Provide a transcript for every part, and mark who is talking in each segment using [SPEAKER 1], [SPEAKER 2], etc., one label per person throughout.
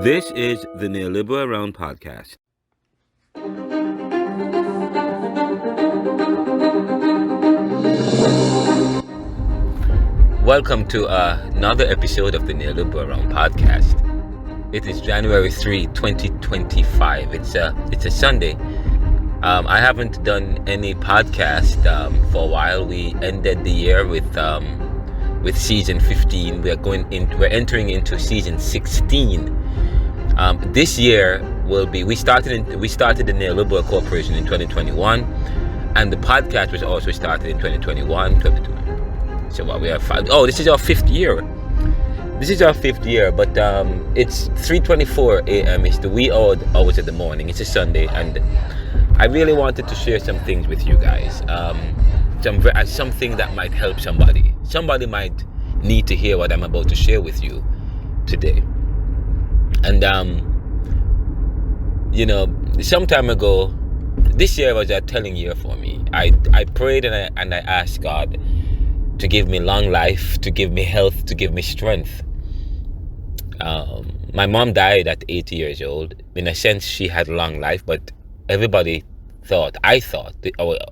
[SPEAKER 1] This is the Neoliberal Round Podcast. Welcome to another episode of the Neoliberal Round Podcast. It is January 3, 2025. It's a Sunday. I haven't done any podcast for a while. We ended the year with season 15. We're entering into season 16. This year we started the Neoliberal Corporation in 2021, and the podcast was also started in 2021. So what we have found? Oh, this is our fifth year. But it's 3:24 a.m. It's the wee old hours of the morning. It's a Sunday, and I really wanted to share some things with you guys. Something that might help somebody. Somebody might need to hear what I'm about to share with you today. And some time ago, this year was a telling year for me. I prayed and I asked God to give me long life, to give me health, to give me strength. My mom died at 80 years old. In a sense, she had long life, but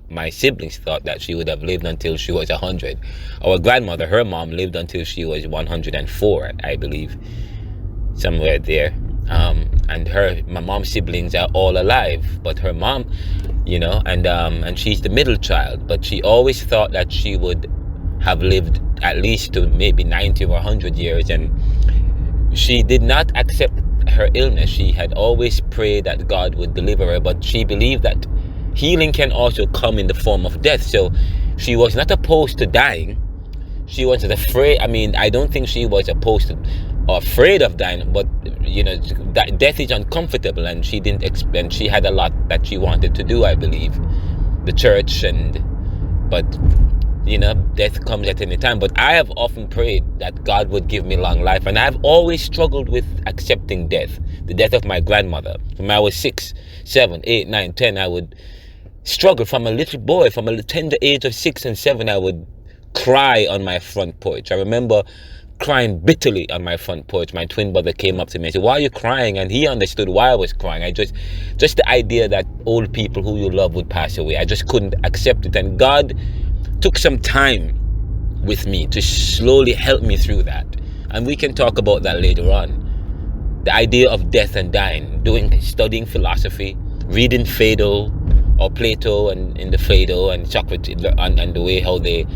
[SPEAKER 1] my siblings thought that she would have lived until she was 100. Our grandmother, her mom, lived until she was 104, I believe, somewhere there. And my mom's siblings are all alive, but her mom, and she's the middle child, but she always thought that she would have lived at least to maybe 90 or 100 years, and she did not accept her illness. She had always prayed that God would deliver her, but she believed that healing can also come in the form of death. So she was not opposed to dying. She wasn't afraid. I don't think she was opposed to or afraid of dying, but that death is uncomfortable, and she didn't expect. She had a lot that she wanted to do, I believe, the church, but death comes at any time. But I have often prayed that God would give me long life, and I've always struggled with accepting death. The death of my grandmother. When I was 6, 7, 8, 9, 10, I would struggle. From a little boy, from a tender age of 6 and 7, I would cry on my front porch. I remember crying bitterly on my front porch. My twin brother came up to me and said, "Why are you crying?" And he understood why I was crying. Just the idea that old people who you love would pass away, I just couldn't accept it. And God took some time with me to slowly help me through that. And we can talk about that later on. The idea of death and dying, studying philosophy, reading Phaedo or Plato and in the Phaedo and Socrates and the way how they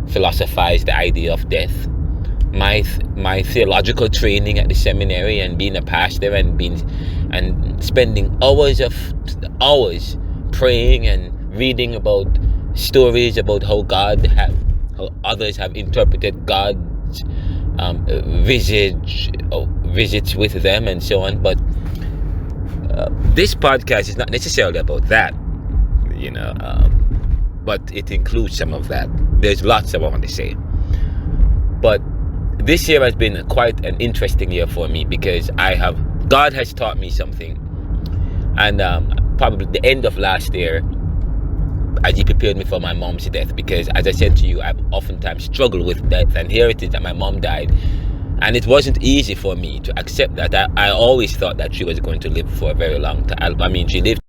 [SPEAKER 1] philosophize the idea of death. My theological training at the seminary and being a pastor and spending hours praying and reading about stories about how others have interpreted God's visits with them and so on. But this podcast is not necessarily about that, but it includes some of that. There's lots I want to say, but this year has been quite an interesting year for me because God has taught me something. And probably the end of last year, as he prepared me for my mom's death, because as I said to you, I've oftentimes struggled with death, and here it is that my mom died, and it wasn't easy for me to accept that. I always thought that she was going to live for a very long time. She lived